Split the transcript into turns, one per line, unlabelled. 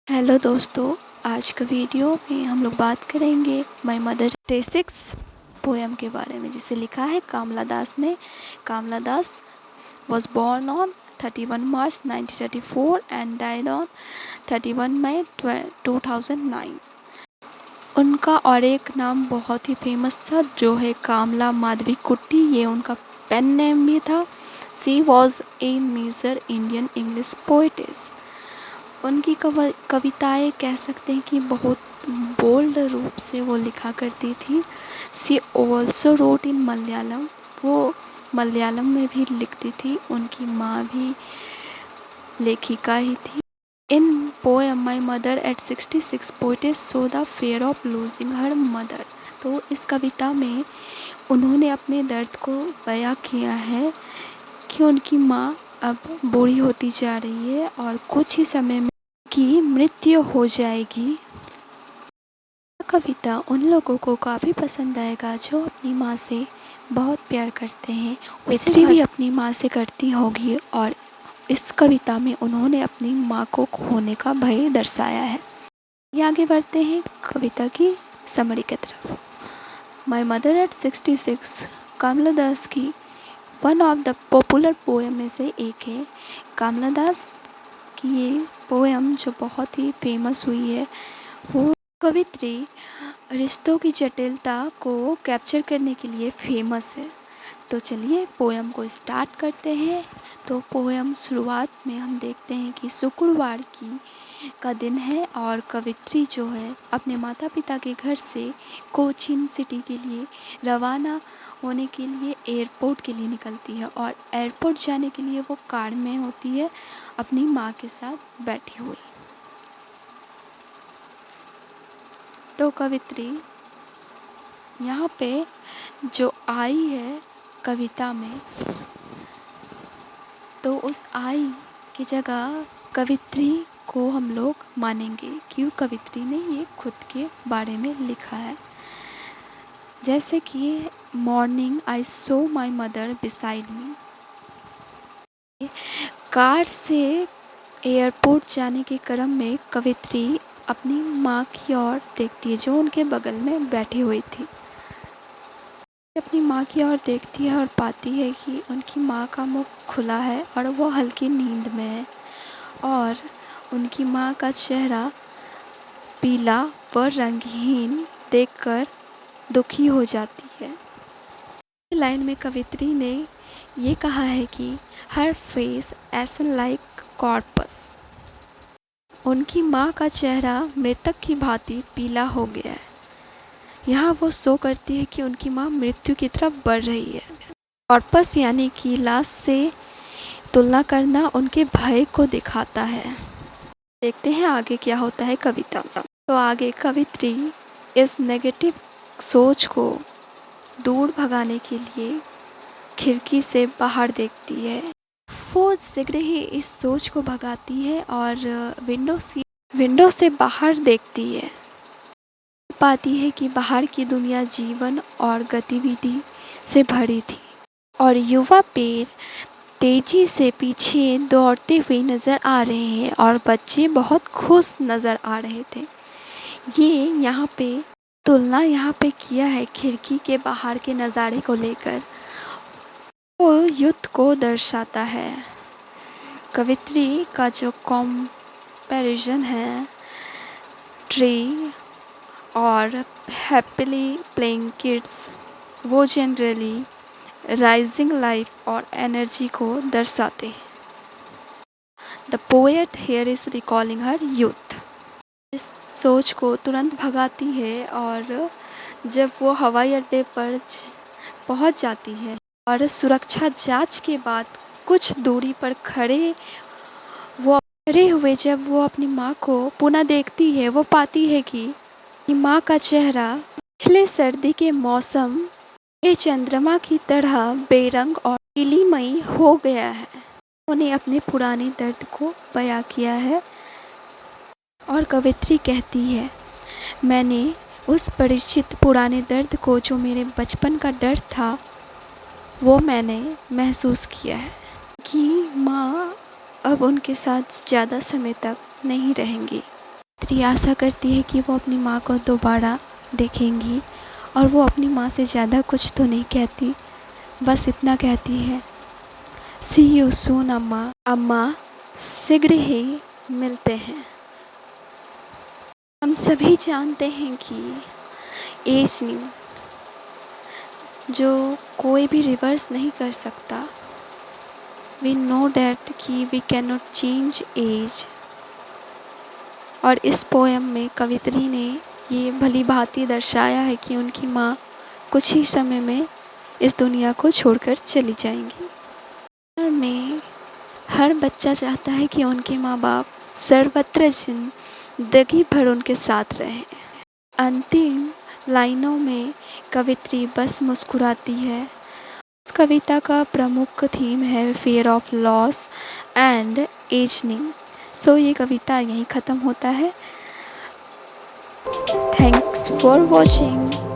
Hello दोस्तों, आज का वीडियो में हम लोग बात करेंगे माय मदर 36 पोएम के बारे में, जिसे लिखा है कामला दास ने। कामला दास was born on 31 March 1934 and died on 31 May 2009। उनका और एक नाम बहुत ही फेमस था जो है कामला माधवी कुट्टी। ये उनका पेन नेम भी था। She was a major Indian English poetess. उनकी कविताएं कह सकते हैं कि बहुत बोल्ड रूप से वो लिखा करती थी। She also wrote in Malayalam. वो मलयालम में भी लिखती थी। उनकी माँ भी लेखिका ही थी। In poem my mother at 66 poets show the fear of losing her mother. तो इस कविता में उन्होंने अपने दर्द को बयां किया है कि उनकी माँ अब बूढ़ी होती जा रही है और कुछ ही समय में की मृत्यु हो जाएगी। कविता उन लोगों को काफ़ी पसंद आएगा जो अपनी माँ से बहुत प्यार करते हैं। मित्री भी अपनी माँ से करती होगी और इस कविता में उन्होंने अपनी माँ को खोने का भय दर्शाया है। ये आगे बढ़ते हैं कविता की समरी की तरफ। माई मदर एट 66 कामला दास की one of the popular poem में से एक है। कामला दास की ये पोएम जो बहुत ही फेमस हुई है, वो कवित्री रिश्तों की जटिलता को कैप्चर करने के लिए फेमस है। तो चलिए पोएम को स्टार्ट करते हैं। तो पोएम शुरुआत में हम देखते हैं कि शुक्रवार का दिन है और कवित्री जो है अपने माता पिता के घर से कोचीन सिटी के लिए रवाना होने के लिए एयरपोर्ट के लिए निकलती है और एयरपोर्ट जाने के लिए वो कार में होती है अपनी माँ के साथ बैठी हुई। तो कवित्री यहाँ पे जो आई है कविता में, तो उस आई की जगह कवित्री को हम लोग मानेंगे क्यों कवित्री ने ये खुद के बारे में लिखा है। जैसे कि morning I so my mother beside me. Car से एयरपोर्ट जाने के क्रम में कवित्री अपनी माँ की ओर देखती है जो उनके बगल में बैठी हुई थी। अपनी माँ की ओर देखती है और पाती है कि उनकी माँ का मुख खुला है और वो हल्की नींद में है और उनकी माँ का चेहरा पीला व रंगहीन देखकर दुखी हो जाती है। लाइन में कवित्री ने ये कहा है कि हर फेस एसन लाइक कॉर्पस। उनकी माँ का चेहरा मृतक की भांति पीला हो गया है। यहाँ वो शो करती है कि उनकी माँ मृत्यु की तरफ बढ़ रही है। कॉर्पस यानी कि लाश से तुलना करना उनके भय को दिखाता है। देखते हैं आगे क्या होता है कविता में। तो आगे कवित्री इस नेगेटिव सोच को दूर भगाने के लिए खिड़की से बाहर देखती है। वो शीघ्र ही इस सोच को भगाती है और विंडो से बाहर देखती है। पाती है कि बाहर की दुनिया जीवन और गतिविधि से भरी थी और युवा पेड़ तेजी से पीछे दौड़ते हुए नज़र आ रहे हैं और बच्चे बहुत खुश नज़र आ रहे थे। ये यहाँ पे तुलना यहाँ पे किया है खिड़की के बाहर के नज़ारे को लेकर। वो युद्ध को दर्शाता है। कवित्री का जो कंपैरिजन है ट्री और हैप्पीली प्लेइंग किड्स, वो जनरली राइजिंग लाइफ और एनर्जी को दर्शाते हैं। The poet here is recalling her youth. इस सोच को तुरंत भगाती है और जब वो हवाई अड्डे पर पहुंच जाती है और सुरक्षा जांच के बाद कुछ दूरी पर खड़े हुए जब वो अपनी माँ को पुनः देखती है, वो पाती है कि माँ का चेहरा पिछले सर्दी के मौसम के चंद्रमा की तरह बेरंग और नीलीमयी हो गया है। उन्होंने अपने पुराने दर्द को बयां किया है और कवित्री कहती है, मैंने उस परिचित पुराने दर्द को जो मेरे बचपन का डर था वो मैंने महसूस किया है कि माँ अब उनके साथ ज़्यादा समय तक नहीं रहेंगी। कवित्री आशा करती है कि वो अपनी माँ को दोबारा देखेंगी और वो अपनी माँ से ज़्यादा कुछ तो नहीं कहती, बस इतना कहती है, सी यू सून अम्मा। अम्मा, शीघ्र ही मिलते हैं। हम सभी जानते हैं कि एज नहीं जो कोई भी रिवर्स नहीं कर सकता। वी नो डैट कि we can not change age. और इस पोएम में कवित्री ने ये भली भांति दर्शाया है कि उनकी माँ कुछ ही समय में इस दुनिया को छोड़कर चली जाएंगी। में हर बच्चा चाहता है कि उनके माँ बाप सर्वत्र जिंदगी भर उनके साथ रहें। अंतिम लाइनों में कवित्री बस मुस्कुराती है। इस कविता का प्रमुख थीम है fear of loss and ageing. So ये कविता यहीं ख़त्म होता है। Thanks for watching.